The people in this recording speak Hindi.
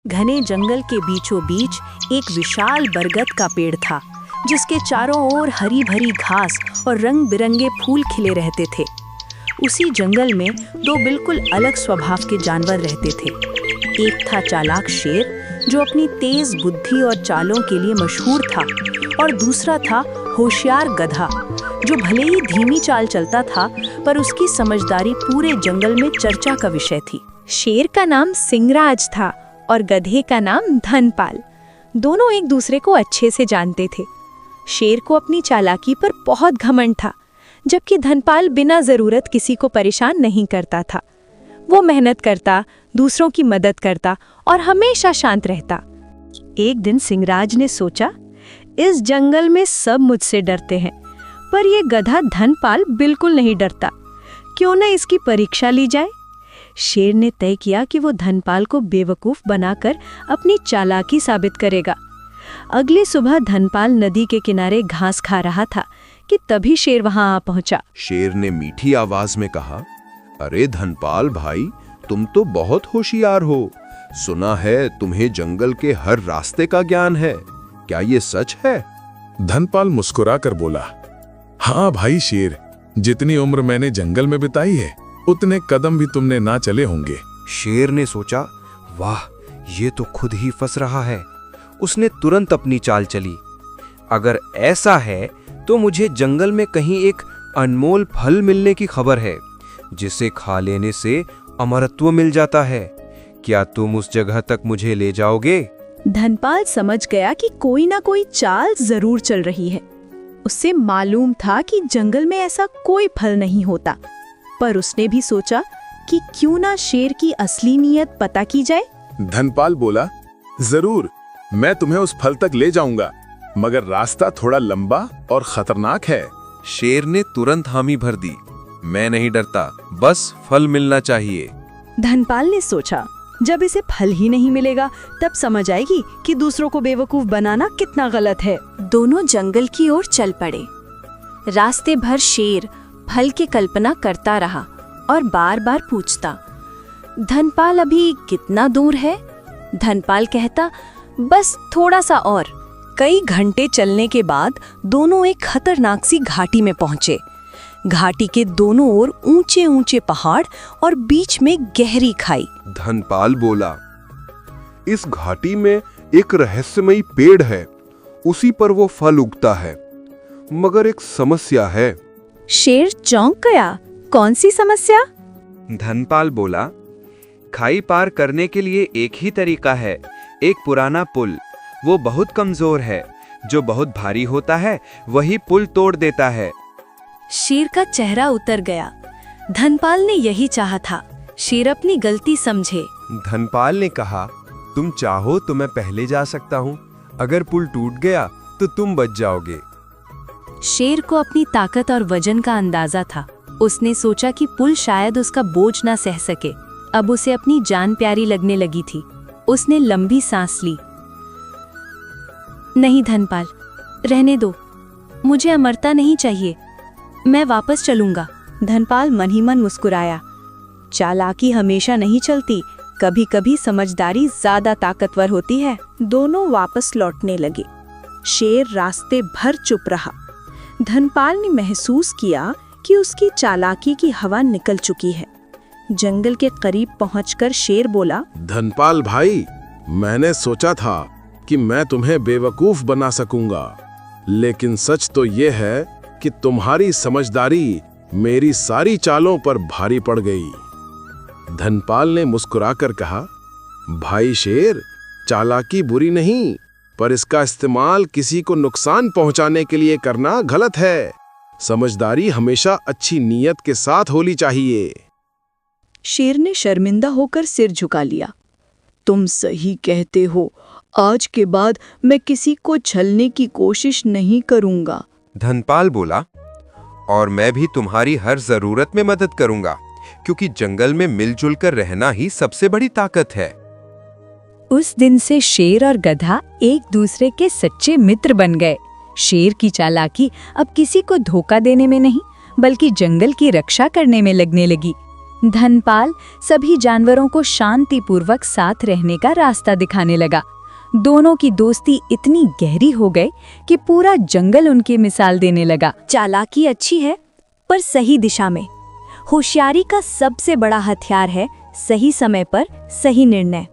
घने जंगल के बीचों बीच एक विशाल बरगद का पेड़ था, जिसके चारों ओर हरी भरी घास और रंग बिरंगे फूल खिले रहते थे। उसी जंगल में दो बिल्कुल अलग स्वभाव के जानवर रहते थे। एक था चालाक शेर, जो अपनी तेज बुद्धि और चालों के लिए मशहूर था, और दूसरा था होशियार गधा, जो भले ही धीमी चाल चलता था, पर उसकी समझदारी पूरे जंगल में चर्चा का विषय थी। शेर का नाम सिंहराज था और गधे का नाम धनपाल। दोनों एक दूसरे को अच्छे से जानते थे। शेर को अपनी चालाकी पर बहुत घमंड था, जबकि धनपाल बिना जरूरत किसी को परेशान नहीं करता था। वो मेहनत करता, दूसरों की मदद करता और हमेशा शांत रहता। एक दिन सिंहराज ने सोचा, इस जंगल में सब मुझसे डरते हैं, पर ये गधा धनपाल बिल्कुल नहीं डरता। क्यों न इसकी परीक्षा ली जाए। शेर ने तय किया कि वो धनपाल को बेवकूफ बनाकर अपनी चालाकी साबित करेगा। अगली सुबह धनपाल नदी के किनारे घास खा रहा था कि तभी शेर वहां आ पहुंचा। शेर ने मीठी आवाज में कहा, अरे धनपाल भाई, तुम तो बहुत होशियार हो। सुना है तुम्हें जंगल के हर रास्ते का ज्ञान है, क्या ये सच है? धनपाल मुस्कुरा कर बोला, हाँ भाई शेर, जितनी उम्र मैंने जंगल में बिताई है, उतने कदम भी तुमने ना चले होंगे। शेर ने सोचा, वाह, ये तो खुद ही फंस रहा है। उसने तुरंत अपनी चाल चली। अगर ऐसा है तो मुझे जंगल में कहीं एक अनमोल फल मिलने की खबर है, जिसे खा लेने से अमरत्व मिल जाता है। क्या तुम उस जगह तक मुझे ले जाओगे? धनपाल समझ गया कि कोई ना कोई चाल जरूर चल रही है। उससे मालूम था कि जंगल में ऐसा कोई फल नहीं होता, पर उसने भी सोचा कि क्यों ना शेर की असली नीयत पता की जाए। धनपाल बोला, जरूर, मैं तुम्हें उस फल तक ले जाऊंगा, मगर रास्ता थोड़ा लंबा और खतरनाक है। शेर ने तुरंत हामी भर दी, मैं नहीं डरता, बस फल मिलना चाहिए। धनपाल ने सोचा, जब इसे फल ही नहीं मिलेगा तब समझ आएगी कि दूसरों को बेवकूफ बनाना कितना गलत है। दोनों जंगल की ओर चल पड़े। रास्ते भर शेर फल की कल्पना करता रहा और बार बार पूछता, धनपाल अभी कितना दूर है? धनपाल कहता, बस थोड़ा सा और। कई घंटे चलने के बाद दोनों एक खतरनाक सी घाटी में पहुंचे। घाटी के दोनों ओर ऊंचे ऊंचे पहाड़ और बीच में गहरी खाई। धनपाल बोला, इस घाटी में एक रहस्यमयी पेड़ है, उसी पर वो फल उगता है, मगर एक समस्या है। शेर चौंक गया, कौन सी समस्या? धनपाल बोला, खाई पार करने के लिए एक ही तरीका है, एक पुराना पुल। वो बहुत कमजोर है, जो बहुत भारी होता है वही पुल तोड़ देता है। शेर का चेहरा उतर गया। धनपाल ने यही चाहा था, शेर अपनी गलती समझे। धनपाल ने कहा, तुम चाहो तो मैं पहले जा सकता हूँ, अगर पुल टूट गया तो तुम बच जाओगे। शेर को अपनी ताकत और वजन का अंदाजा था। उसने सोचा कि पुल शायद उसका बोझ ना सह सके। अब उसे अपनी जान प्यारी लगने लगी थी। उसने लंबी सांस ली। नहीं धनपाल, रहने दो, मुझे अमरता नहीं चाहिए, मैं वापस चलूंगा। धनपाल मन ही मन मुस्कुराया। चालाकी हमेशा नहीं चलती, कभी कभी समझदारी ज्यादा ताकतवर होती है। दोनों वापस लौटने लगे। शेर रास्ते भर चुप रहा। धनपाल ने महसूस किया कि उसकी चालाकी की हवा निकल चुकी है। जंगल के करीब पहुंचकर शेर बोला, धनपाल भाई, मैंने सोचा था कि मैं तुम्हें बेवकूफ बना सकूंगा, लेकिन सच तो ये है कि तुम्हारी समझदारी मेरी सारी चालों पर भारी पड़ गई। धनपाल ने मुस्कुराकर कहा, भाई शेर, चालाकी बुरी नहीं, पर इसका इस्तेमाल किसी को नुकसान पहुंचाने के लिए करना गलत है। समझदारी हमेशा अच्छी नीयत के साथ होनी चाहिए। शेर ने शर्मिंदा होकर सिर झुका लिया। तुम सही कहते हो, आज के बाद मैं किसी को छलने की कोशिश नहीं करूंगा। धनपाल बोला, और मैं भी तुम्हारी हर जरूरत में मदद करूंगा, क्योंकि जंगल में मिलजुल कर रहना ही सबसे बड़ी ताकत है। उस दिन से शेर और गधा एक दूसरे के सच्चे मित्र बन गए। शेर की चालाकी अब किसी को धोखा देने में नहीं, बल्कि जंगल की रक्षा करने में लगने लगी। धनपाल सभी जानवरों को शांतिपूर्वक साथ रहने का रास्ता दिखाने लगा। दोनों की दोस्ती इतनी गहरी हो गई कि पूरा जंगल उनकी मिसाल देने लगा। चालाकी अच्छी है, पर सही दिशा में। होशियारी का सबसे बड़ा हथियार है सही समय पर सही निर्णय।